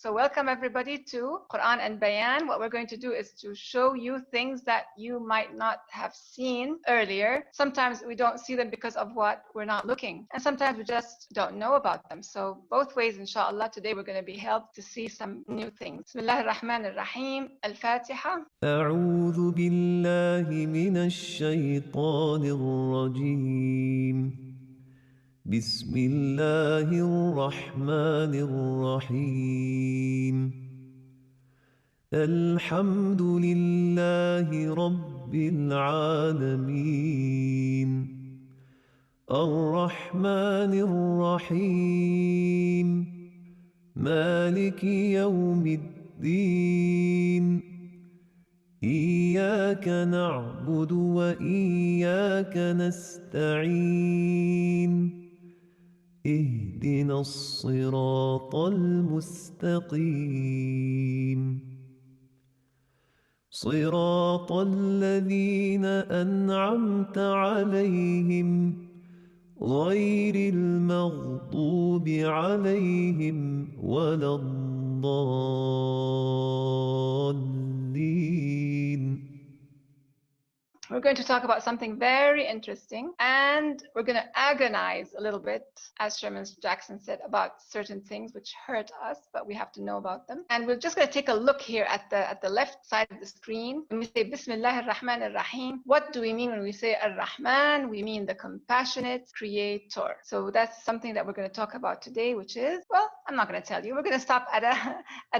So welcome everybody to Quran and Bayan. What we're going to do is to show you things that you might not have seen earlier. Sometimes we don't see them because of what we're not looking, and sometimes we just don't know about them. So both ways, inshaAllah, today we're going to be helped to see some new things. Bismillah ar-Rahman ar-Rahim. Al-Fatiha. أعوذ بالله من الشيطان الرجيم. بسم الله الرحمن الرحيم. الحمد لله رب العالمين. الرحمن الرحيم. مالك يوم الدين. إياك نعبد وإياك نستعين. اهدنا الصراط المستقيم. صراط الذين أنعمت عليهم غير المغضوب عليهم ولا الضالين. We're going to talk about something very interesting, and we're going to agonize a little bit, as Sherman Jackson said, about certain things which hurt us, but we have to know about them. And we're just going to take a look here at the left side of the screen. When we say Bismillah ar-Rahman ar-Rahim, what do we mean when we say ar-Rahman? We mean the compassionate creator. So that's something that we're going to talk about today, which is, well, I'm not going to tell you. We're going to stop at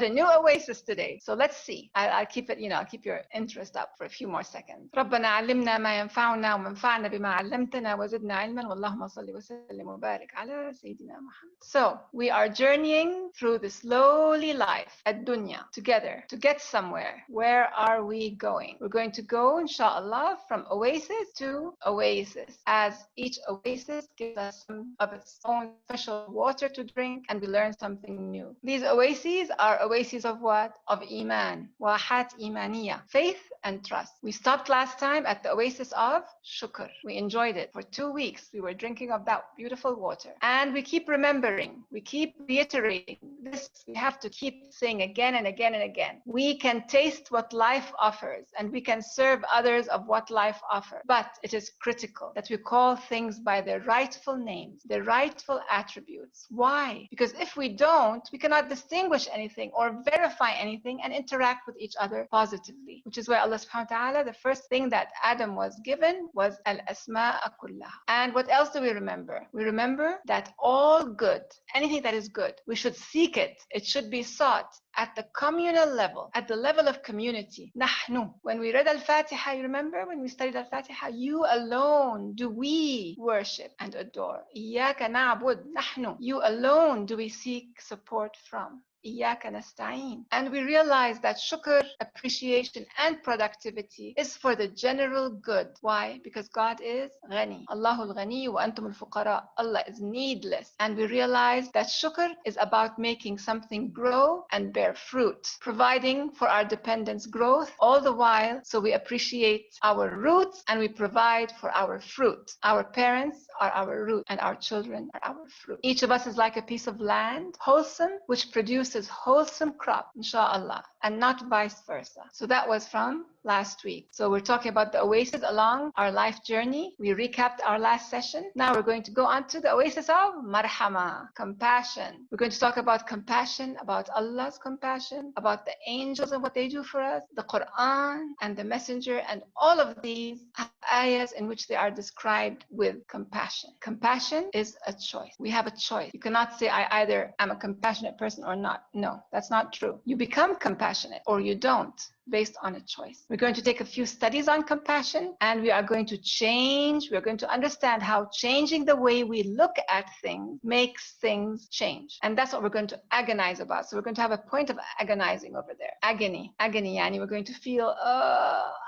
a new oasis today. So let's see. I'll keep it, I'll keep your interest up for a few more seconds. ربنا علمنا ما ينفعنا ومنفعنا بما علمتنا وزدنا علما واللهم صل وسلم وبارك على سيدنا محمد. So we are journeying through this lowly life at dunya together to get somewhere. Where are we going? We're going to go, inshaAllah, from oasis to oasis, as each oasis gives us some of its own special water to drink, and we learn something new. These oases are oases of what? Of Iman, wahat imaniya, faith and trust. We stopped last time at the oasis of shukr. We enjoyed it for 2 weeks. We were drinking of that beautiful water, and we keep remembering, we keep reiterating this. We have to keep saying again and again and again. We can taste what life offers, and we can serve others of what life offers, but it is critical that we call things by their rightful names, their rightful attributes. Why? Because if we don't, we cannot distinguish anything or verify anything and interact with each other positively, which is why Allah subhanahu wa ta'ala, the first thing that Adam was given was al-asma'a kullaha. And what else do we remember? We remember that all good, anything that is good, we should seek it. It should be sought at the communal level, at the level of community. Nahnu. When we read Al-Fatiha, you remember when we studied Al-Fatiha, you alone do we worship and adore. Iyaka na'bud, nahnu. You alone do we seek support from. إياك نستعين. And we realize that shukr, appreciation and productivity is for the general good. Why? Because God is ghani. Allahul ghani wa antum al-fuqara. Allah is needless. And we realize that shukr is about making something grow and bear fruit, providing for our dependents growth all the while, so we appreciate our roots and we provide for our fruit. Our parents are our root and our children are our fruit. Each of us is like a piece of land, wholesome, which produces wholesome crop, inshaAllah, and not vice versa. So that was from last week. So we're talking about the oasis along our life journey. We recapped our last session. Now we're going to go on to the oasis of Marhamah, compassion. We're going to talk about compassion, about Allah's compassion, about the angels and what they do for us, the Quran and the Messenger, and all of these ayahs in which they are described with compassion. Compassion is a choice. We have a choice. You cannot say, I either am a compassionate person or not. No, that's not true. You become compassionate or you don't, based on a choice. We're going to take a few studies on compassion, and we are going to understand how changing the way we look at things makes things change. And that's what we're going to agonize about. So we're going to have a point of agonizing over there. Agony, yani we're going to feel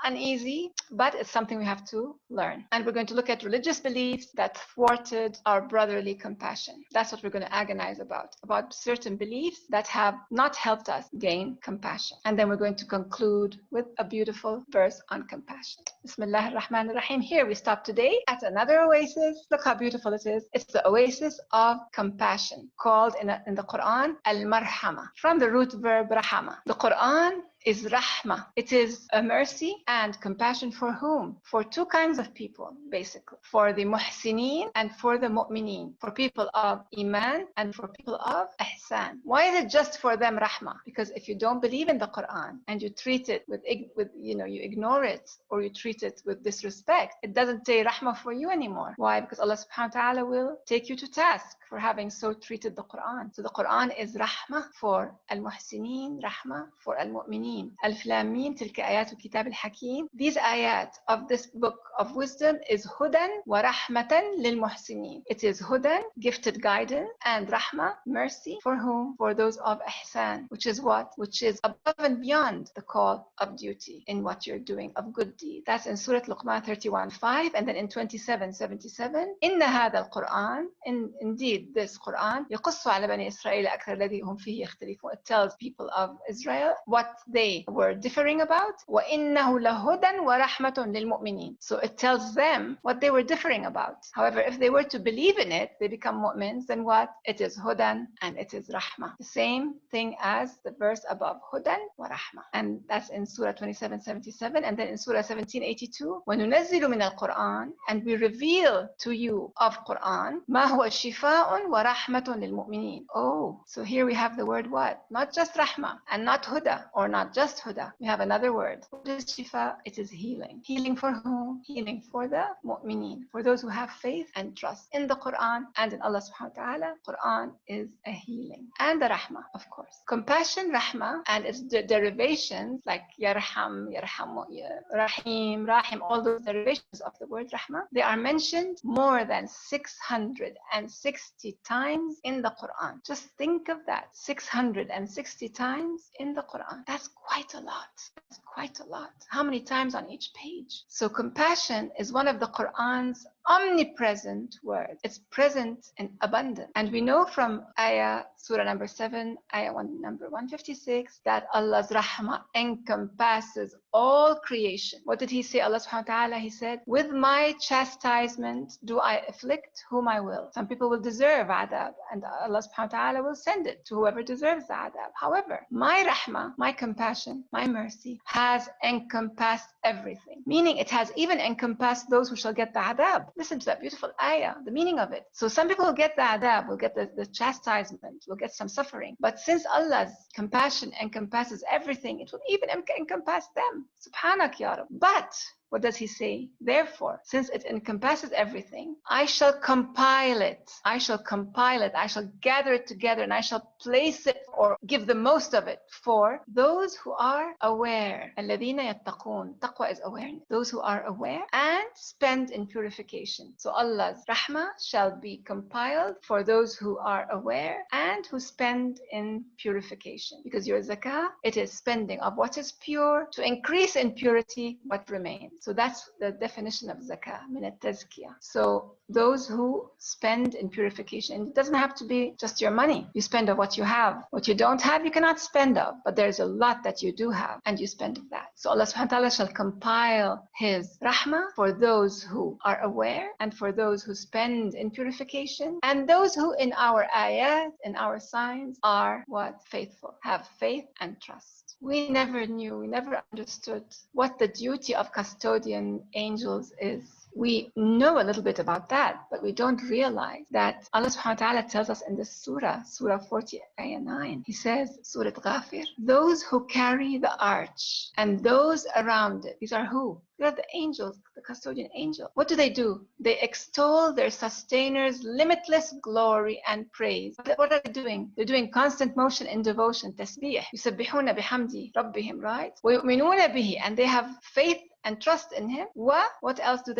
uneasy, but it's something we have to learn. And we're going to look at religious beliefs that thwarted our brotherly compassion. That's what we're going to agonize about certain beliefs that have not helped us gain compassion. And then we're going to conclude conclude with a beautiful verse on compassion. Bismillah ar-Rahman ar-Rahim. Here we stop today at another oasis. Look how beautiful it is. It's the oasis of compassion, called in the Quran al-Marhamah, from the root verb Rahama. The Quran is rahmah. It is a mercy and compassion for whom? For two kinds of people, basically. For the muhsineen and for the mu'mineen. For people of iman and for people of ihsan. Why is it just for them rahmah? Because if you don't believe in the Quran and you treat it with you ignore it, or you treat it with disrespect, it doesn't say rahmah for you anymore. Why? Because Allah subhanahu wa ta'ala will take you to task for having so treated the Quran. So the Quran is rahmah for al-muhsineen, rahmah for al-mu'mineen. Alif Lam Mim, tilka ayatul kitab al-hakim. These ayat of this book of wisdom is hudan wa rahmatan lil muhsinin. It is hudan, gifted guidance, and rahmah, mercy. For whom? For those of ihsan, which is what? Which is above and beyond the call of duty in what you're doing of good deeds. That's in Surah Luqman 31:5, and then in 27:77. Inna hadha al-Quran, indeed this Quran, يقص على بني إسرائيل أكثر الذي هم فيه يختلفون. It tells people of Israel what they were differing about. وَإِنَّهُ لَهُدًى وَرَحْمَةٌ لِلْمُؤْمِنِينَ. So it tells them what they were differing about. However, if they were to believe in it, they become mu'mins, then what? It is hudan and it is rahmah. The same thing as the verse above, hudan wa rahmah. And that's in Surah 27:77, and then in Surah 17:82, وَنُنَزِّلُ مِنَ الْقُرْآنِ, and we reveal to you of Quran, مَا هُوَ شِفَاءٌ وَرَحْمَةٌ لِلْمُؤْمِنِينَ. Oh, so here we have the word what? Not just rahmah and not huda, or not just huda. We have another word. What is shifa? It is healing. Healing for whom? Healing for the mu'mineen, for those who have faith and trust in the Quran and in Allah subhanahu wa ta'ala. Quran is a healing. And the rahmah, of course. Compassion, rahmah, and its derivations like yarham, yarhamu, rahim, rahim, all those derivations of the word rahmah, they are mentioned more than 660 times in the Quran. Just think of that. 660 times in the Quran. That's quite a lot. That's quite a lot. How many times on each page? So compassion is one of the Quran's omnipresent words. It's present in abundance. And we know from ayah, surah number 7, ayah number 156, that Allah's rahmah encompasses all creation. What did he say? Allah subhanahu wa ta'ala, he said, with my chastisement do I afflict whom I will. Some people will deserve adab, and Allah subhanahu wa ta'ala will send it to whoever deserves the adab. However, my rahmah, my compassion, my mercy has encompassed everything. Meaning it has even encompassed those who shall get the adab. Listen to that beautiful ayah, the meaning of it. So some people will get the adab, will get the chastisement, will get some suffering. But since Allah's compassion encompasses everything, it will even encompass them. Subhanak ya Rab. But what does he say? Therefore, since it encompasses everything, I shall compile it. I shall compile it. I shall gather it together, and I shall place it or give the most of it for those who are aware. الَّذِينَ يَتَّقُونَ. Taqwa is awareness. Those who are aware and spend in purification. So Allah's rahmah shall be compiled for those who are aware and who spend in purification. Because your zakah, it is spending of what is pure to increase in purity what remains. So that's the definition of zakah, min at-tazkiyah. So those who spend in purification, it doesn't have to be just your money. You spend of what you have. What you don't have, you cannot spend of. But there's a lot that you do have, and you spend of that. So Allah subhanahu wa ta'ala shall compile His rahmah for those who are aware, and for those who spend in purification, and those who in our ayat, in our signs, are what? Faithful. Have faith and trust. We never knew, we never understood what the duty of custodian angels is. We know a little bit about that, but we don't realize that Allah subhanahu wa ta'ala tells us in this surah, Surah 40, ayah 9. He says, Surah Ghafir, those who carry the arch and those around it, these are who? They are the angels, the custodian angel. What do? They extol their sustainers' limitless glory and praise. What are they doing? They're doing constant motion in devotion, tasbih. يُسَبِّحُونَ بِحَمْدِ رَبِّهِمْ, right? وَيُؤْمِنُونَ بِهِ, and they have faith and trust in Him. What else do?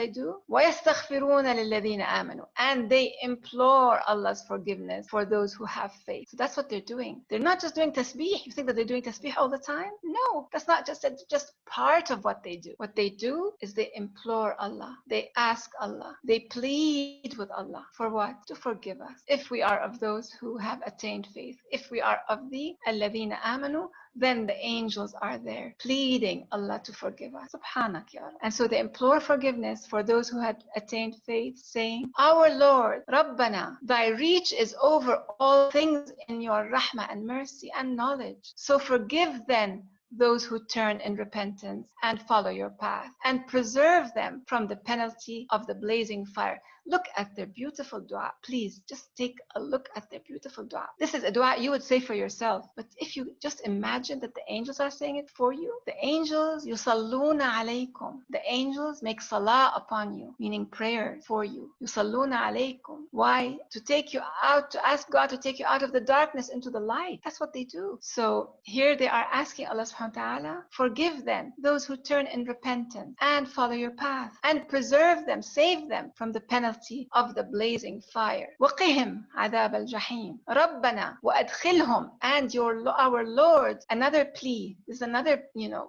وَيَسْتَغْفِرُونَ لِلَّذِينَ آمَنُوا, and they implore Allah's forgiveness for those who have faith. So that's what they're doing. They're not just doing tasbih. You think that they're doing tasbih all the time? No, that's not just part of what they do. What they do is they implore Allah. They ask Allah. They plead with Allah. For what? To forgive us. If we are of those who have attained faith. If we are of the الَّذِينَ آمَنُوا then the angels are there pleading Allah to forgive us. Subhanak ya Rabb. And so they implore forgiveness for those who had attained faith, saying, Our Lord, Rabbana, thy reach is over all things in your rahmah and mercy and knowledge. So forgive then those who turn in repentance and follow your path, and preserve them from the penalty of the blazing fire. Look at their beautiful dua. Please just take a look at their beautiful dua. This is a dua you would say for yourself, but if you just imagine that the angels are saying it for you, the angels, yusalluna alaykum. The angels make salah upon you, meaning prayer for you. Yusalluna alaykum. Why? To take you out, to ask God to take you out of the darkness into the light. That's what they do. So here they are asking Allah subhanahu wa ta'ala, forgive them, those who turn in repentance and follow your path, and preserve them, save them from the penalty of the blazing fire. وَقِهِمْ عَذَابَ الْجَحِيمِ رَبَّنَا وَأَدْخِلْهُمْ. And our Lord, another plea, this is another,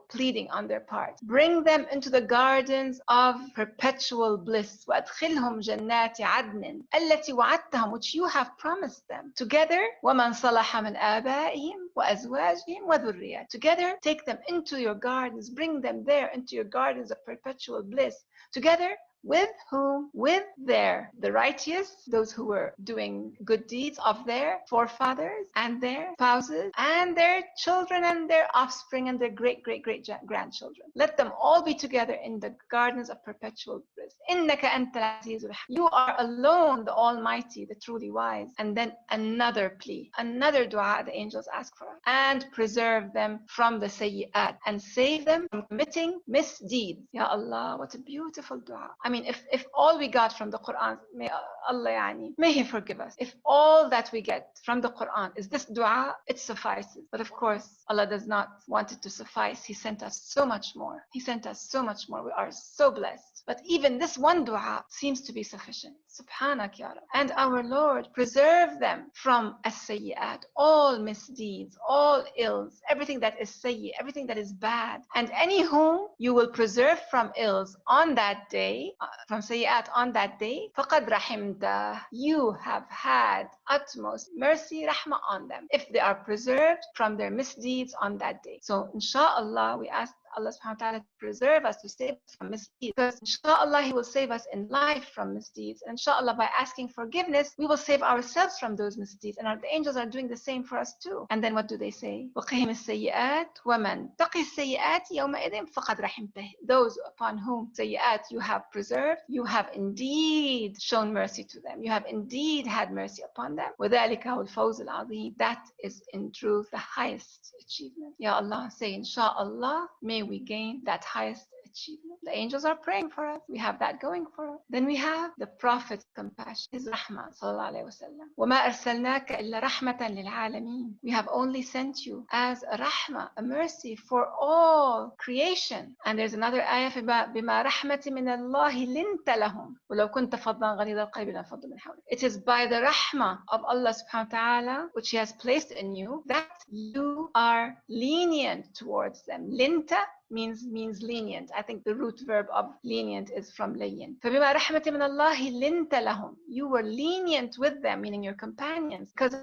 pleading on their part. Bring them into the gardens of perpetual bliss. وَأَدْخِلْهُمْ جَنَّاتِ عَدْنٍ الَّتِي وَعَدْتَهُمْ, which you have promised them. Together, وَمَنْ صَلَحَ مِنْ آبَائِهِمْ وَأَزْوَاجِهِمْ وَذُرِّيَّاتِهِمْ. Together, take them into your gardens, bring them there into your gardens of perpetual bliss. Together, with whom? With the righteous, those who were doing good deeds of their forefathers and their spouses and their children and their offspring and their great-great-great-grandchildren. Let them all be together in the gardens of perpetual bliss. إِنَّكَ أَنْتَ الْعَزِيزُ الْحَكِيمُ. You are alone, the Almighty, the truly wise. And then another plea, another dua the angels ask for us. And preserve them from the sayyi'at, and save them from committing misdeeds. Ya Allah, what a beautiful dua. I mean, if all we got from the Quran, may Allah, may He forgive us. If all that we get from the Quran is this dua, it suffices. But of course, Allah does not want it to suffice. He sent us so much more. He sent us so much more. We are so blessed. But even this one dua seems to be sufficient. Subhanak ya Rab. And our Lord, preserve them from as-sayyi'at, all misdeeds, all ills, everything that is sayyi, everything that is bad. And any whom you will preserve from ills on that day, from sayyi'at on that day, faqad rahimta, you have had utmost mercy, rahmah on them, if they are preserved from their misdeeds on that day. So inshaAllah, we ask Allah subhanahu wa ta'ala to preserve us, to save us from misdeeds. Because inshallah, He will save us in life from misdeeds. And inshallah, by asking forgiveness, we will save ourselves from those misdeeds. And the angels are doing the same for us too. And then what do they say? وَقِهِمِ السَّيِّئَاتِ وَمَنْ تَقِ السَّيِّئَاتِ يَوْمَئِذٍ فَقَدْ رَحِمْتَهِ. Those upon whom sayyi'at you have preserved, you have indeed shown mercy to them. You have indeed had mercy upon them. وَذَلِكَ هُوَ الْفَوْزُ الْعَظِيمُ. That is in truth the highest achievement. Ya Allah, say inshallah, may we gain that highest achievement. The angels are praying for us. We have that going for us. Then we have the Prophet's compassion, his rahmah, sallallahu alayhi wa sallam. وَمَا أَرْسَلْنَاكَ إِلَّا رَحْمَةً لِلْعَالَمِينَ. We have only sent you as a rahmah, a mercy for all creation. And there's another ayah, بِمَا رَحْمَةٍ مِنَ اللَّهِ لِنْتَ لَهُمْ وَلَوْ كُنْتَ فَضًّا غَلِيظَ الْقَلْبِ لَانفَضُّوا مِنْ حَوْلِكَ. It is by the rahmah of Allah subhanahu wa ta'ala, which He has placed in you, that you are lenient towards them. Linta means lenient. I think the root verb of lenient is from layyin. فَبِمَا رَحْمَةٍ مِنَ اللَّهِ لِنْتَ لَهُمْ. You were lenient with them, meaning your companions, because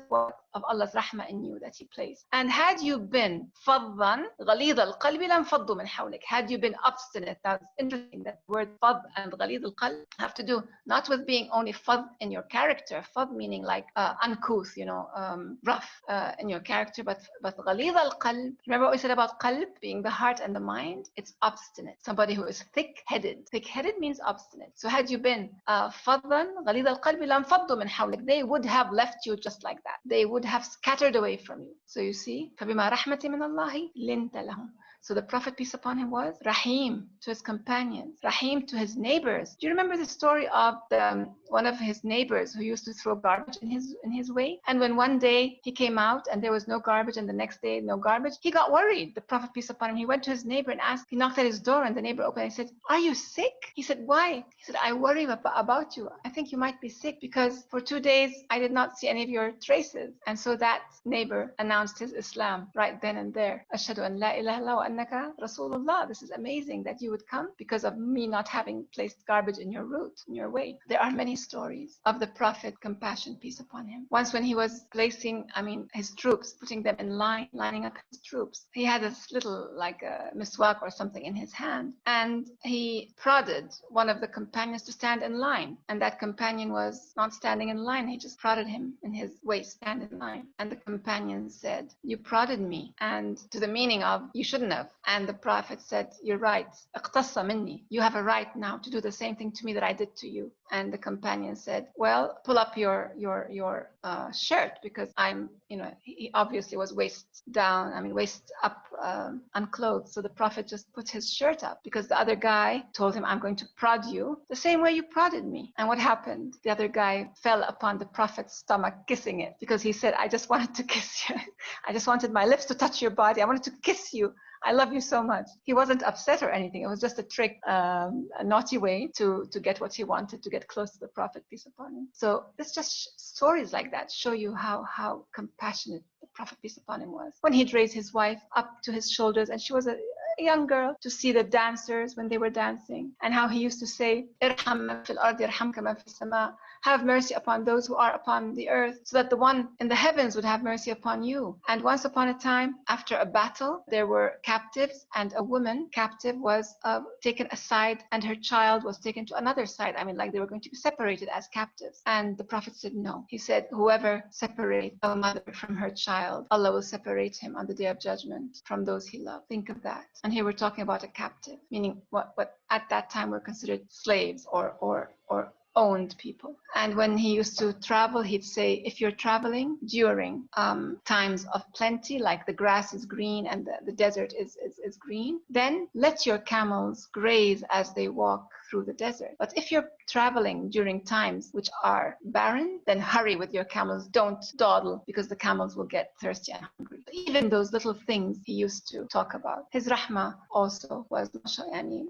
of Allah's rahmah in you that He placed. And had you been فَضًّا غَلِيظَ الْقَلْبِ لَانفَضُّوا مِنْ حَوْلِكَ. Had you been obstinate. Now it's interesting that word فَض and غَلِيظ الْقَلْبِ have to do not with being only فَض in your character, فَض meaning like uncouth, rough in your character, but غَلِيظ الْقَلْبِ. Remember what we said about qalb being the heart and the mind? It's obstinate. Somebody who is thick-headed. Thick-headed means obstinate. So had you been فَضًّا غَلِيظَ الْقَلْبِ لَانفَضُّوا مِنْ حَوْلِكَ. They would have left you just like that. They would have scattered away from you. So you see, فَبِمَا رَحْمَةٍ مِنَ اللَّهِ لِنْتَ لَهُمْ. So the Prophet, peace upon him, was Rahim to his companions, Rahim to his neighbors. Do you remember the story of one of his neighbors who used to throw garbage in his way? And when one day he came out and there was no garbage, and the next day no garbage, he got worried. The Prophet, peace upon him, he went to his neighbor and asked. He knocked at his door, and the neighbor opened and he said, "Are you sick?" He said, "Why?" He said, "I worry about you. I think you might be sick because for 2 days I did not see any of your traces." And so that neighbor announced his Islam right then and there. Ashhadu an la ilaha illallah wa annaka Rasulullah. This is amazing that you would come because of me not having placed garbage in your route, in your way. There are many stories of the Prophet, compassion, peace upon him. Once when he was placing, his troops, putting them in line, lining up his troops, he had this little, like a miswak or something in his hand, and he prodded one of the companions to stand in line, and that companion was not standing in line. He just prodded him in his waist, stand in line. And the companion said, you prodded me, and to the meaning of, you shouldn't have. And the Prophet said, you're right, اقتص مني. You have a right now to do the same thing to me that I did to you. And the companion said, well, pull up your shirt, because he obviously was waist down, waist up, unclothed. So the Prophet just put his shirt up, because the other guy told him, I'm going to prod you the same way you prodded me. And what happened? The other guy fell upon the Prophet's stomach, kissing it, because he said, I just wanted to kiss you. I just wanted my lips to touch your body. I wanted to kiss you. I love you so much. He wasn't upset or anything. It was just a trick, a naughty way to get what he wanted, to get close to the Prophet, peace upon him. So it's just stories like that show you how compassionate the Prophet, peace upon him, was. When he'd raise his wife up to his shoulders, and she was a young girl, to see the dancers when they were dancing, and how he used to say, "Irham man fil ard yarhamka man fis sama." Have mercy upon those who are upon the earth, so that the one in the heavens would have mercy upon you. And once upon a time, after a battle, there were captives, and a woman captive was taken aside, and her child was taken to another side. Like they were going to be separated as captives. And the Prophet said no. He said, whoever separates a mother from her child, Allah will separate him on the Day of Judgment from those he loved. Think of that. And here we're talking about a captive, meaning what at that time were considered slaves or owned people. And when he used to travel, he'd say, if you're traveling during times of plenty, like the grass is green and the desert is green, then let your camels graze as they walk through the desert. But if you're traveling during times which are barren, then hurry with your camels. Don't dawdle, because the camels will get thirsty and hungry. Even those little things he used to talk about. His rahmah also was,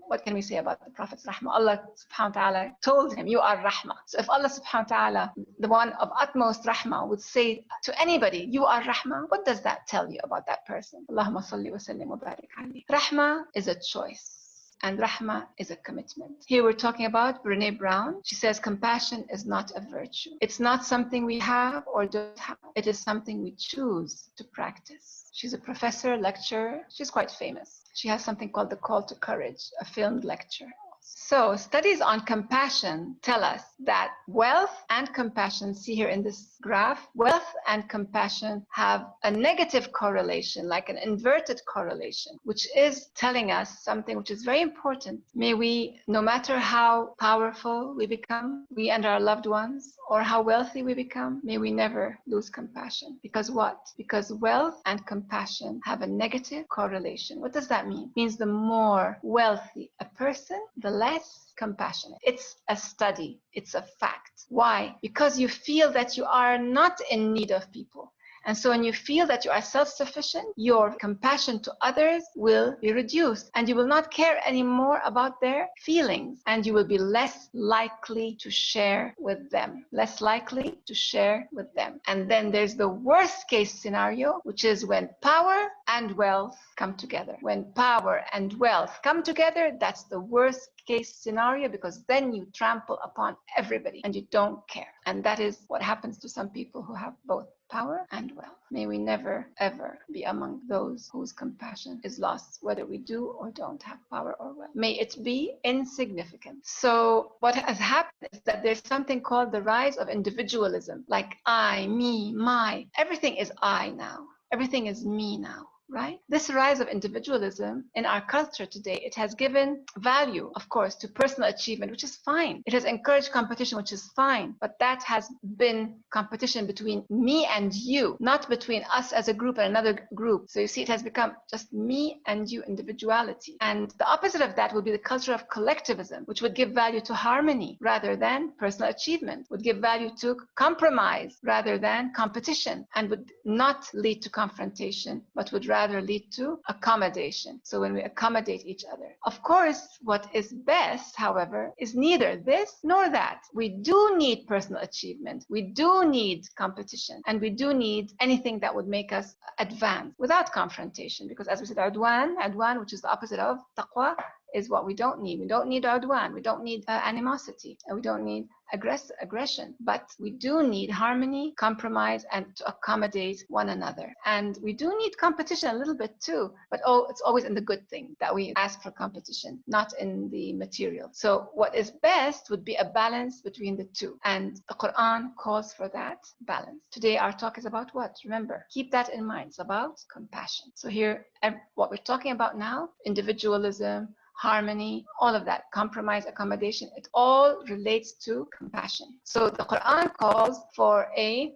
what can we say about the Prophet's rahmah? Allah subhanahu wa ta'ala told him, you are rahmah. So if Allah subhanahu wa ta'ala, the one of utmost rahmah, would say to anybody, you are rahmah, what does that tell you about that person? Allahumma salli wa sallim wa barik alayhi. Rahmah is a choice. And rahmah is a commitment. Here we're talking about Brené Brown. She says compassion is not a virtue. It's not something we have or don't have. It is something we choose to practice. She's a professor, lecturer. She's quite famous. She has something called The Call to Courage, a filmed lecture. So studies on compassion tell us that wealth and compassion, see here in this graph, wealth and compassion have a negative correlation, like an inverted correlation, which is telling us something which is very important. May we, no matter how powerful we become, we and our loved ones, or how wealthy we become, may we never lose compassion. Because what? Because wealth and compassion have a negative correlation. What does that mean? It means the more wealthy a person, the less compassionate. It's a study. It's a fact. Why? Because you feel that you are not in need of people. And so when you feel that you are self-sufficient, your compassion to others will be reduced, and you will not care anymore about their feelings, and you will be less likely to share with them. Less likely to share with them. And then there's the worst case scenario, which is when power and wealth come together. When power and wealth come together, that's the worst case scenario, because then you trample upon everybody and you don't care. And that is what happens to some people who have both power and wealth. May we never, ever be among those whose compassion is lost, whether we do or don't have power or wealth. May it be insignificant. So what has happened is that there's something called the rise of individualism, like I, me, my. Everything is I now. Everything is me now. Right? This rise of individualism in our culture today, it has given value, of course, to personal achievement, which is fine. It has encouraged competition, which is fine. But that has been competition between me and you, not between us as a group and another group. So you see, it has become just me and you, individuality. And the opposite of that would be the culture of collectivism, which would give value to harmony rather than personal achievement, would give value to compromise rather than competition, and would not lead to confrontation, but would rather rather lead to accommodation. So when we accommodate each other. Of course, what is best, however, is neither this nor that. We do need personal achievement. We do need competition. And we do need anything that would make us advance without confrontation. Because as we said, udwan, which is the opposite of taqwa, is what we don't need. We don't need udwan. We don't need animosity. And we don't need aggression. But we do need harmony, compromise, and to accommodate one another. And we do need competition a little bit too. But it's always in the good thing that we ask for competition, not in the material. So what is best would be a balance between the two. And the Quran calls for that balance. Today our talk is about what? Remember, keep that in mind. It's about compassion. So here, what we're talking about now, individualism, harmony, all of that, compromise, accommodation, it all relates to compassion. So the Quran calls for a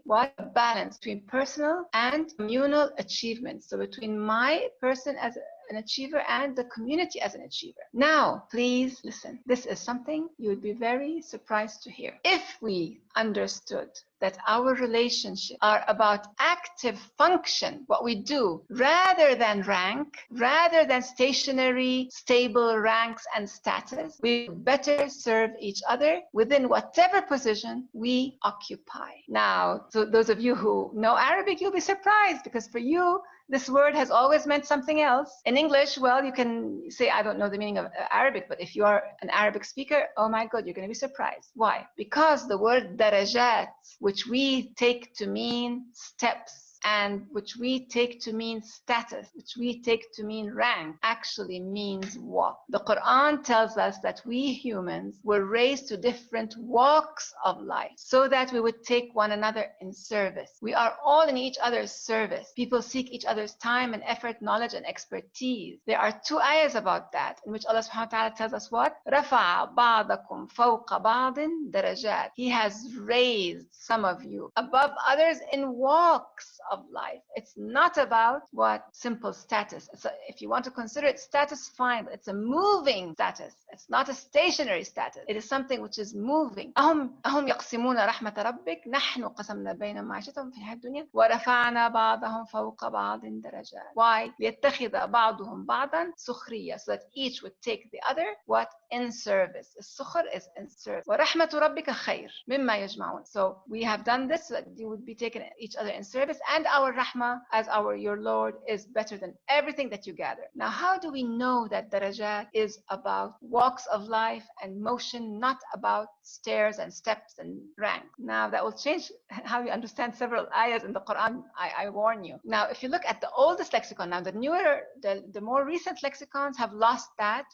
balance between personal and communal achievements. So between my person as an achiever and the community as an achiever. Now, please listen. This is something you would be very surprised to hear. If we understood that our relationships are about active function, what we do, rather than rank, rather than stationary, stable ranks and status, we better serve each other within whatever position we occupy. Now, so those of you who know Arabic, you'll be surprised because for you, this word has always meant something else. In English, well, you can say, I don't know the meaning of Arabic, but if you are an Arabic speaker, oh my God, you're going to be surprised. Why? Because the word darajat, which we take to mean steps, and which we take to mean status, which we take to mean rank, actually means walk. The Quran tells us that we humans were raised to different walks of life so that we would take one another in service. We are all in each other's service. People seek each other's time and effort, knowledge and expertise. There are two ayahs about that in which Allah subhanahu wa ta'ala tells us what? رَفَعَ بَعْضَكُمْ فَوْقَ بَعْضٍ دَرَجَاتٍ. He has raised some of you above others in walks of life. It's not about what simple status. If you want to consider it status, fine, but it's a moving status. It's not a stationary status. It is something which is moving. أهم يقسمون رحمة ربك نحن قسمنا بينهم معيشتهم في الحياة الدنيا ورفعنا بعضهم فوق بعض درجات. Why? ليتخذ بعضهم بعضا سخرية, so that each would take the other what? In service. السخر is in service. ورحمة ربك خير مما يجمعون. So we have done this so that you would be taking each other in service, and our rahmah as your Lord is better than everything that you gather. Now, how do we know that darajat is about walks of life and motion, not about stairs and steps and rank? Now, that will change how you understand several ayahs in the Quran, I warn you. Now, if you look at the oldest lexicon, now the more recent lexicons have lost that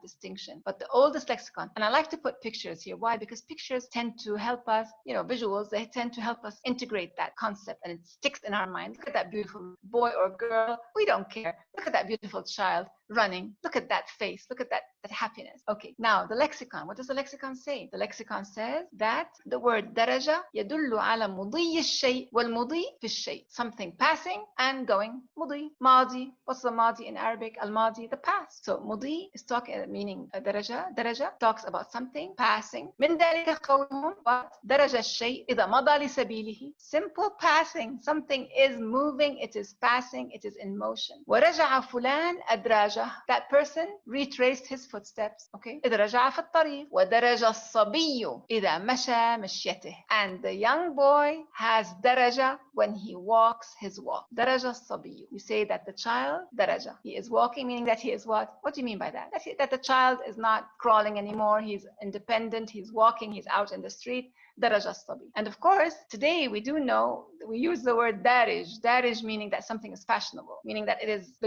distinction. But the oldest lexicon, and I like to put pictures here. Why? Because pictures tend to help us, visuals, they tend to help us integrate that concept, and it sticks in our mind. Look at that beautiful boy or girl. We don't care. Look at that beautiful child running. Look at that face. Look at that happiness. Okay, now the lexicon. What does the lexicon say? The lexicon says that the word daraja يدل على مضي الشيء والمضي في الشيء. Something passing and going. مضي, ماضي. What's the ماضي in Arabic? Al-madi, the past. So مضي is talking, meaning daraja. Daraja talks about something passing. من ذلك قولهم درج الشيء إذا مضى لسبيله. Simple passing. Something is moving. It is passing. It is in motion. ورجع فلان أدراجه. That person retraced his footsteps. Okay. إذا رجع في الطريق. ودرج الصبي إذا مشى مشيته. And the young boy has daraja when he walks his walk. درج الصبي. You say that the child daraja. He is walking, meaning that he is what? What do you mean by that? That the child is not crawling anymore. He's independent. He's walking. He's out in the street. درج الصبي. And of course, today we do know, we use the word darij meaning that something is fashionable, meaning that it is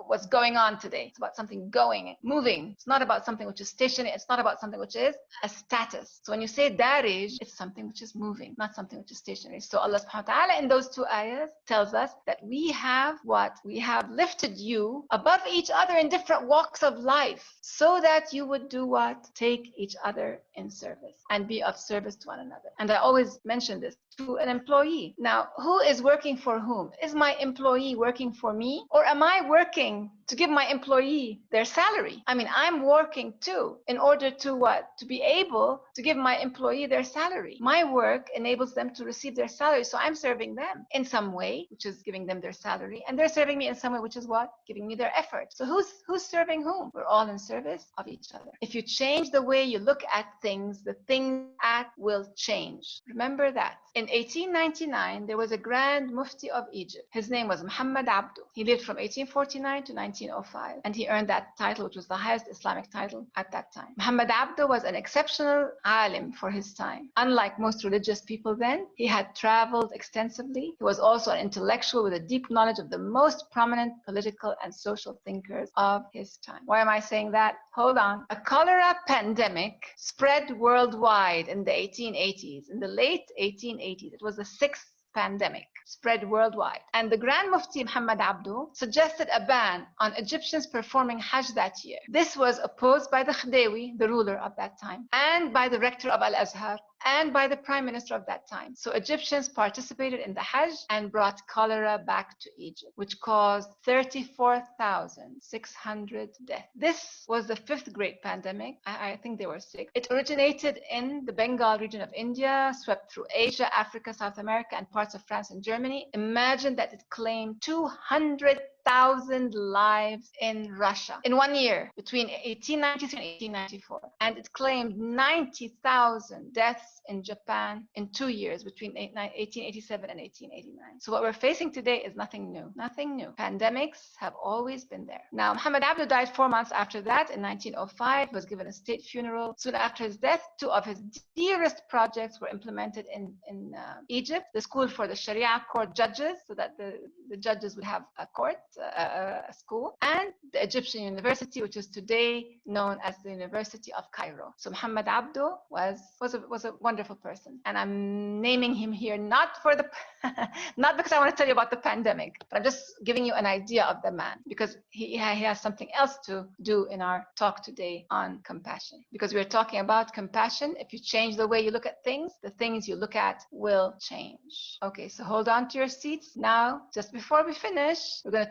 what's going on today. It's about something going, moving. It's not about something which is stationary. It's not about something which is a status. So when you say darij, it's something which is moving, not something which is stationary. So Allah subhanahu wa ta'ala in those two ayahs tells us that we have what? We have lifted you above each other in different walks of life so that you would do what? Take each other in service and be of service to one another. And I always mention this to an employee. Now, who is working for whom? Is my employee working for me or Or am I working to give my employee their salary? I mean, I'm working too in order to what? To be able to give my employee their salary. My work enables them to receive their salary. So I'm serving them in some way, which is giving them their salary. And they're serving me in some way, which is what? Giving me their effort. So who's serving whom? We're all in service of each other. If you change the way you look at things, the things will change. Remember that. In 1899, there was a Grand Mufti of Egypt. His name was Muhammad Abdu. He lived from 1849 to 1905, and he earned that title, which was the highest Islamic title at that time. Muhammad Abdu was an exceptional alim for his time. Unlike most religious people then, he had traveled extensively. He was also an intellectual with a deep knowledge of the most prominent political and social thinkers of his time. Why am I saying that? Hold on. A cholera pandemic spread worldwide in the 1880s, in the late 1880s. It was the sixth pandemic, spread worldwide. And the Grand Mufti Muhammad Abdu suggested a ban on Egyptians performing Hajj that year. This was opposed by the Khdewi, the ruler of that time, and by the rector of Al-Azhar, and by the prime minister of that time. So Egyptians participated in the Hajj and brought cholera back to Egypt, which caused 34,600 deaths. This was the fifth great pandemic. I think there were six. It originated in the Bengal region of India, swept through Asia, Africa, South America, and parts of France and Germany. Imagine that it claimed 200,000 lives in Russia in 1 year, between 1893 and 1894. And it claimed 90,000 deaths in Japan in 2 years, between 1887 and 1889. So what we're facing today is nothing new. Nothing new. Pandemics have always been there. Now, Muhammad Abdu died 4 months after that in 1905. He was given a state funeral. Soon after his death, two of his dearest projects were implemented in Egypt. The school for the Sharia court judges, so that the judges would have a court, a school, and the Egyptian University, which is today known as the University of Cairo. So Muhammad Abdu was a wonderful person, and I'm naming him here not not because I want to tell you about the pandemic, but I'm just giving you an idea of the man, because he has something else to do in our talk today on compassion. Because we're talking about compassion. If you change the way you look at things, the things you look at will change. Okay, so hold on to your seats. Now, just before we finish, we're going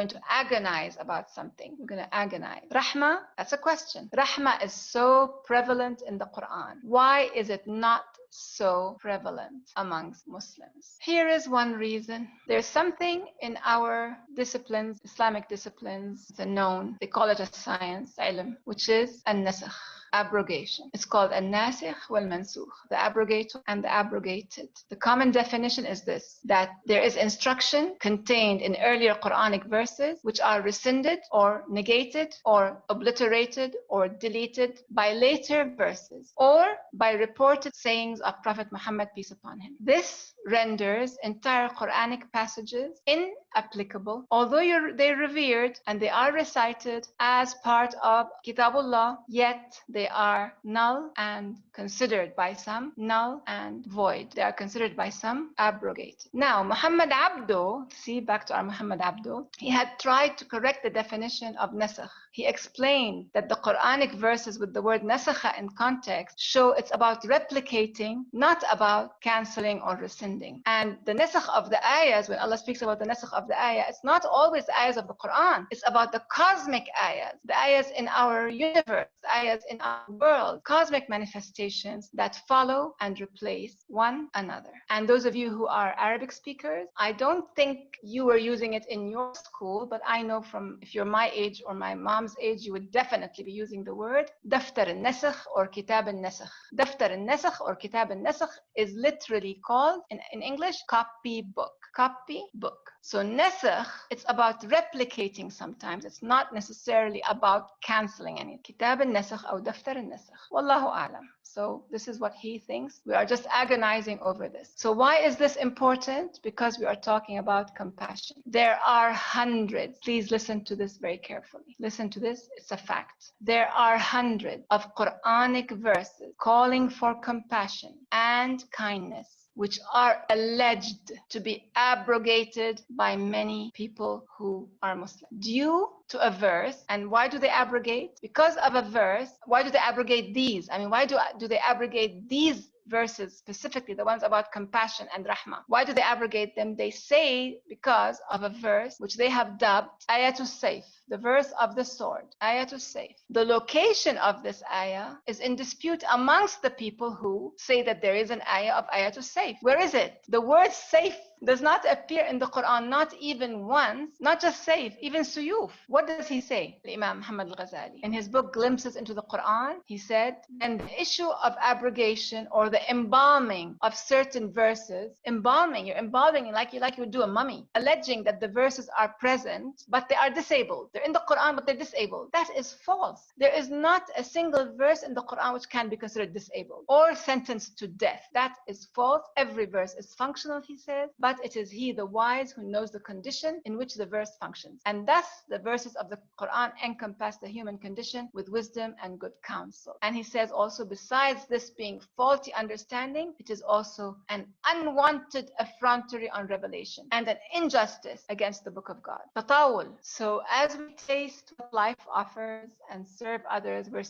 to agonize about something. We're going to agonize. Rahmah, that's a question. Rahmah is so prevalent in the Quran. Why is it not so prevalent amongst Muslims? Here is one reason. There's something in our disciplines, Islamic disciplines, it's a known, they call it a science, ilm, which is an-nasakh, abrogation. It's called an-nasikh wal-mansukh, the abrogator and the abrogated. The common definition is this, that there is instruction contained in earlier Quranic verses which are rescinded or negated or obliterated or deleted by later verses or by reported sayings of Prophet Muhammad, peace upon him. This renders entire Quranic passages inapplicable, although they're revered and they are recited as part of Kitabullah, yet they are null and considered by some null and void. They are considered by some abrogated. Now, Muhammad Abdu, back to our Muhammad Abdu, he had tried to correct the definition of nasakh. He explained that the Quranic verses with the word nasakha in context show it's about replicating, not about cancelling or rescinding. And the nasakh of the ayahs, when Allah speaks about the nasakh of the ayah, it's not always the ayahs of the Quran. It's about the cosmic ayahs, the ayahs in our universe, the ayahs in our world, cosmic manifestations that follow and replace one another. And those of you who are Arabic speakers, I don't think you were using it in your school, but I know from, if you're my age or my mom's age, you would definitely be using the word daftar al-nasakh or kitab al-nasakh. Daftar al-nasakh or kitab al-nasakh is literally called, in English, copy book. Copy book. So nasakh, it's about replicating sometimes. It's not necessarily about cancelling anything. Kitab al-nasakh or daftar al-nasakh. Wallahu a'lam. So this is what he thinks. We are just agonizing over this. So why is this important? Because we are talking about compassion. There are hundreds. Please listen to this very carefully. Listen to this. It's a fact. There are hundreds of Quranic verses calling for compassion and kindness, which are alleged to be abrogated by many people who are Muslim. Due to a verse, and why do they abrogate? Because of a verse. Why do they abrogate these? I mean, why do they abrogate these verses, specifically the ones about compassion and rahmah. Why do they abrogate them? They say because of a verse which they have dubbed Ayatul Sayf, the verse of the sword, Ayatul Sayf. The location of this ayah is in dispute amongst the people who say that there is an ayah of Ayatul Sayf. Where is it? The word Sayf does not appear in the Quran, not even once, not just Sayf, even Suyuf. What does he say? Imam Muhammad al-Ghazali. In his book, Glimpses into the Quran, he said, and the issue of abrogation or the embalming of certain verses, you're embalming like you would do a mummy, alleging that the verses are present, but they are disabled. They're in the Quran, but they're disabled. That is false. There is not a single verse in the Quran which can be considered disabled or sentenced to death. That is false. Every verse is functional, he says, but it is he, the wise, who knows the condition in which the verse functions. And thus, the verses of the Quran encompass the human condition with wisdom and good counsel. And he says also, besides this being faulty understanding, it is also an unwanted effrontery on revelation and an injustice against the book of God. Tatawul. So as we taste what life offers and serve others, we're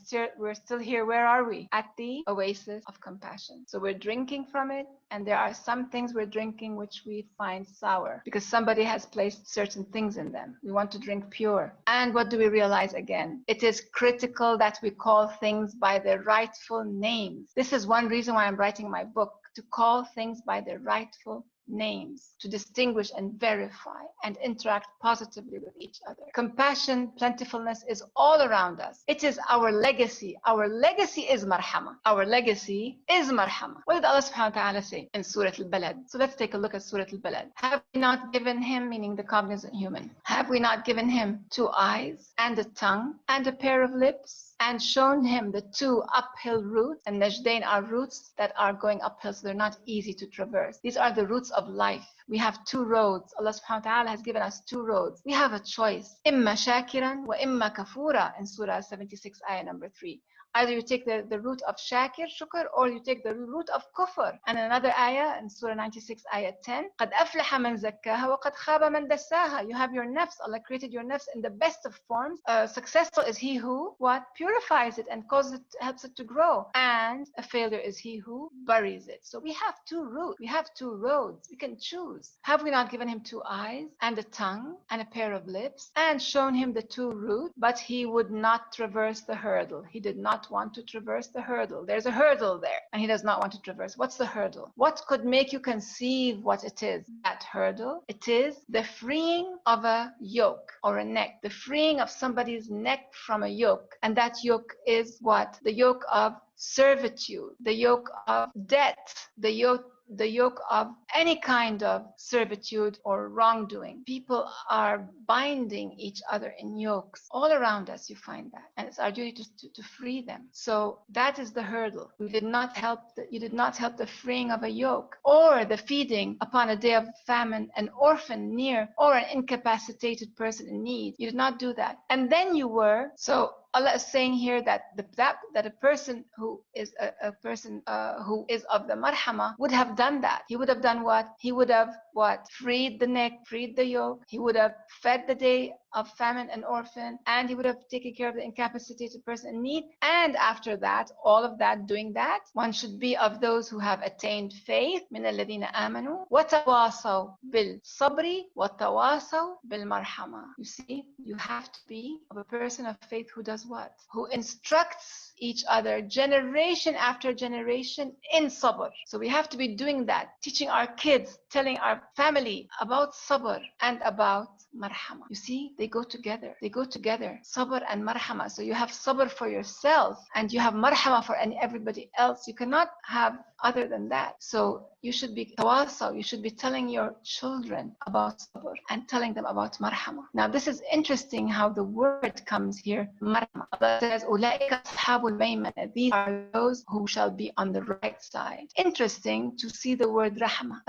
still here. Where are we? At the oasis of compassion. So we're drinking from it, and there are some things we're drinking which we find sour because somebody has placed certain things in them. We want to drink pure. And what do we realize again? It is critical that we call things by their rightful names. This is one reason why I'm writing my book, to call things by their rightful names, to distinguish and verify and interact positively with each other. Compassion, plentifulness is all around us. It is our legacy. Our legacy is Marhamah. Our legacy is Marhamah. What did Allah subhanahu wa ta'ala say in Surah Al-Balad? So let's take a look at Surah Al-Balad. Have we not given him, meaning the cognizant human, have we not given him 2 eyes and a tongue and a pair of lips, and shown him the 2 uphill routes? And Najdain are routes that are going uphill, so they're not easy to traverse. These are the routes of life. We have 2 roads. Allah subhanahu wa ta'ala has given us 2 roads. We have a choice. Imma shakiran wa imma kafura in Surah 76, ayah number 3. Either you take the route of shakir, shukr, or you take the route of kufr. And another ayah in Surah 96, ayah 10, قَدْ أَفْلَحَ مَنْ زَكَّاهَا وَقَدْ خَابَ مَنْ دَسَّاهَا. You have your nafs. Allah created your nafs in the best of forms. Successful is he who, what? Purifies it and causes it, helps it to grow. And a failure is he who buries it. So we have 2 routes. We have 2 roads. We can choose. Have we not given him 2 eyes and a tongue and a pair of lips and shown him the 2 routes? But he would not traverse the hurdle. He did not want to traverse the hurdle. There's a hurdle there, and he does not want to traverse. What's the hurdle? What could make you conceive what it is? That hurdle, it is the freeing of a yoke or a neck, the freeing of somebody's neck from a yoke. And that yoke is what? The yoke of servitude, the yoke of debt, the yoke of any kind of servitude or wrongdoing. People are binding each other in yokes. All around us you find that. And it's our duty to free them. So that is the hurdle. You did not help the freeing of a yoke or the feeding upon a day of famine an orphan near or an incapacitated person in need. You did not do that. And then you were, so Allah is saying here that a person who is who is of the Marhamah would have done that. He would have done what? He would have what? Freed the neck, freed the yoke. He would have fed the day of famine an orphan, and he would have taken care of the incapacitated person in need. And after that, all of that, doing that, one should be of those who have attained faith. من الذين آمنوا وتواصوا بالصبر وتواصوا بالمرحمة. You see, you have to be of a person of faith who does what? Who instructs each other generation after generation in sabr. So we have to be doing that, teaching our kids, telling our family about sabr and about marhamah. You see, they go together. They go together, sabr and marhamah. So you have sabr for yourself and you have marhamah for everybody else. You cannot have other than that. So you should be tawasaw. You should be telling your children about sabr and telling them about marhamah. Now this is interesting how the word comes here, marhamah. Allah says, As-ḥaab al Maymanah. These are those who shall be on the right side. Interesting to see the word rahmah.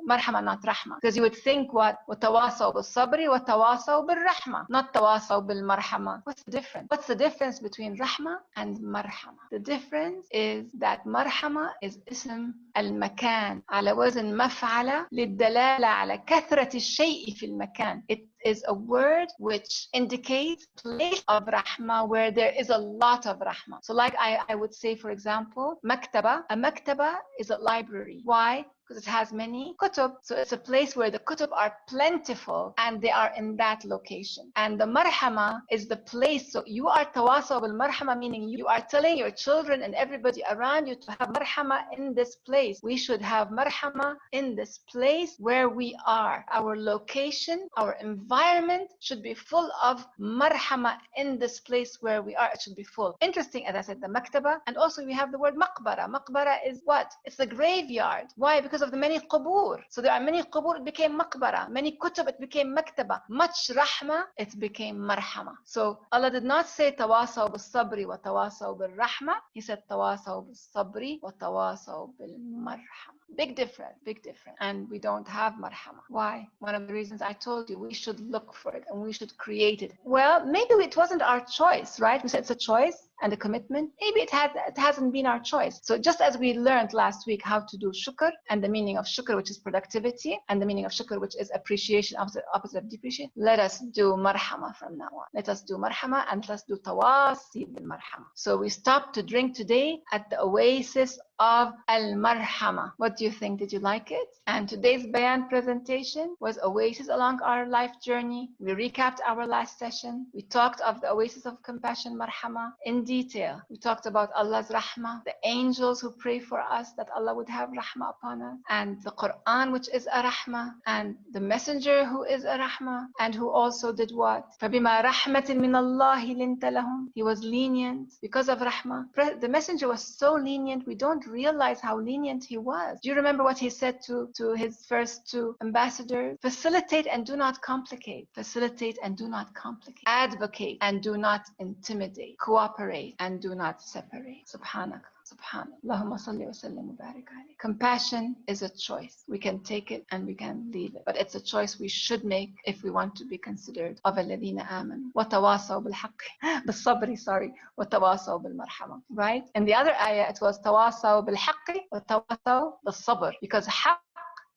Marhamah, not rahmah. Because you would think what? وَتَوَاصَوْا بِالصَّبْرِ وَتَوَاصَوْا بِالرَّحْمَةِ. Not تَوَاصَوْا بِالْمَرْحَمَةِ. What's the difference? What's the difference between rahmah and marhamah? The difference is that marhamah is اسم المكان على وزن مفعلة للدلالة على كثرة الشيء في المكان. is a word which indicates place of rahmah where there is a lot of rahmah. So like I would say, for example, maktaba. A maktaba is a library. Why? Because it has many kutub. So it's a place where the kutub are plentiful and they are in that location. And the marhamah is the place. So you are tawasaw bil marhamah, meaning you are telling your children and everybody around you to have marhamah in this place. We should have marhamah in this place where we are. Our location, our environment should be full of marhamah in this place where we are. It should be full. Interesting, as I said, the maktaba. And also we have the word maqbara. Maqbara is what? It's the graveyard. Why? Because of the many qubur. So there are many qubur, it became maqbara. Many kutub, it became maktaba. Much rahmah, it became marhamah. So Allah did not say tawasaw bil sabri wa tawasaw bil rahmah. He said tawasaw bil sabri wa tawasaw bil marhamah. Big difference, big difference. And we don't have marhamah. Why? One of the reasons I told you, we should look for it and we should create it. Well, maybe it wasn't our choice, right? We said it's a choice and a commitment. Maybe it hasn't been our choice. So just as we learned last week how to do shukr and the meaning of shukr, which is productivity, and the meaning of shukr, which is appreciation, opposite of depreciation, let us do marhamah from now on. Let us do marhamah and let's do tawasi bil marhamah. So we stopped to drink today at the Oasis of Al-Marhamah. What do you think? Did you like it? And today's bayan presentation was Oasis along our life journey. We recapped our last session. We talked of the Oasis of Compassion, Marhamah, in detail. We talked about Allah's rahmah, the angels who pray for us that Allah would have rahmah upon us, and the Quran, which is a rahmah, and the messenger who is a rahmah, and who also did what? فَبِمَا رَحْمَةٍ مِّنَ اللَّهِ لِنْتَ لَهُمْ. He was lenient because of rahmah. The messenger was so lenient, we don't realize how lenient he was. Do you remember what he said to his first two ambassadors? Facilitate and do not complicate. Facilitate and do not complicate. Advocate and do not intimidate. Cooperate and do not separate. Subhanak. Subhanallah. Allahumma salli wa sallim wa barik alayhi. Compassion is a choice. We can take it and we can leave it. But it's a choice we should make if we want to be considered of alladhina amanu. Wa tawasaw bil haqqi. Bil sabri, sorry. Wa tawasaw bil marhamah. Right? In the other ayah, it was tawasaw bil haqqi wa tawasaw bil sabr. Because haqq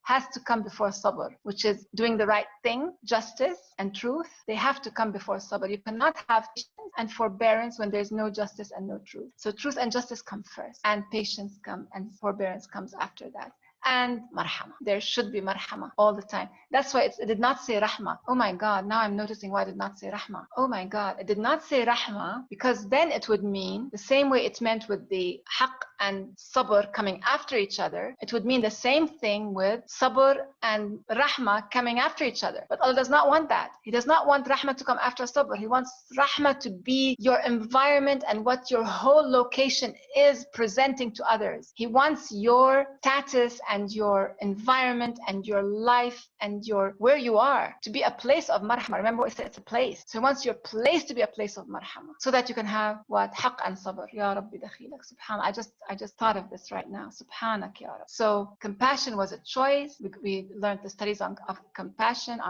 has to come before sabr, which is doing the right thing, justice and truth. They have to come before sabr. You cannot have patience and forbearance when there's no justice and no truth. So truth and justice come first, and patience come, and forbearance comes after that. And marhamah. There should be marhamah all the time. That's why it did not say rahmah. Oh my God, now I'm noticing why it did not say rahmah. Oh my God, it did not say rahmah because then it would mean the same way it meant with the haqq and sabr coming after each other. It would mean the same thing with sabr and rahmah coming after each other. But Allah does not want that. He does not want rahmah to come after sabr. He wants rahmah to be your environment and what your whole location is presenting to others. He wants your status and your environment and your life and your where you are to be a place of marhamah. Remember what I said, it's a place. So he wants your place to be a place of marhamah so that you can have what? Haqq and sabr. Ya Rabbi dakhilak. Subhanallah. I just thought of this right now. Subhanak ya Rabbi. So compassion was a choice. We learned the studies on compassion,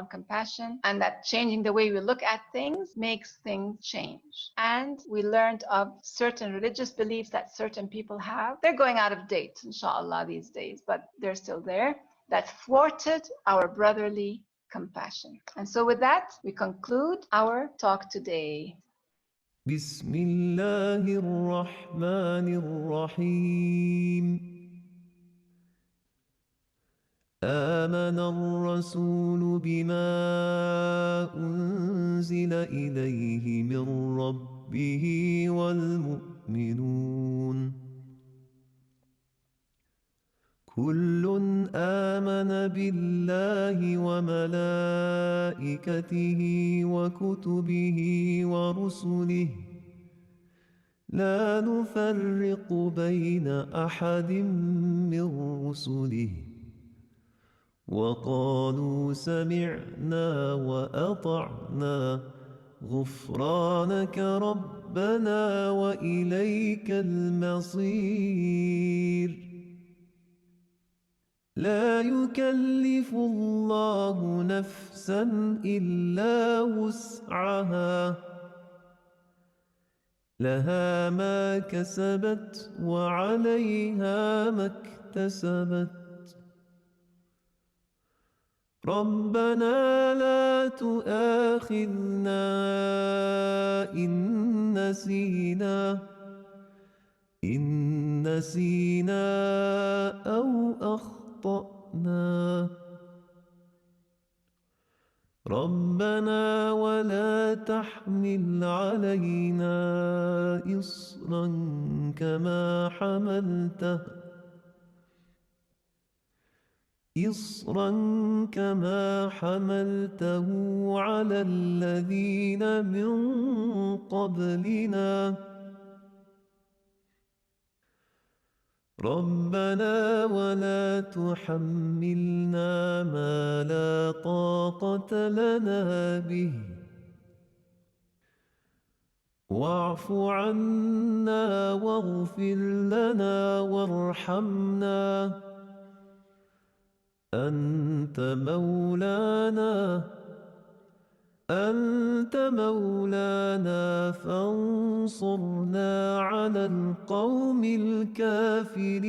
and that changing the way we look at things makes things change. And we learned of certain religious beliefs that certain people have. They're going out of date, inshaAllah, these days, but they're still there, that thwarted our brotherly compassion. And so with that, we conclude our talk today. بسم الله الرحمن الرحيم آمن الرسول بما أنزل إليه من ربه والمؤمنون كل آمن بالله وملائكته وكتبه ورسله لا نفرق بين أحد من رسله وقالوا سمعنا وأطعنا غفرانك ربنا وإليك المصير لا يكلف الله نفسا إلا وسعها لها ما كسبت وعليها ما اكتسبت ربنا لا تؤاخذنا إن نسينا أو أخطأنا ربنا ولا تحمل علينا إصرا كما حملته على الذين من قبلنا ربنا ولا تحملنا ما لا طاقة لنا به واعف عنا واغفر لنا وارحمنا أنت مولانا فانصرنا على القوم الكافرين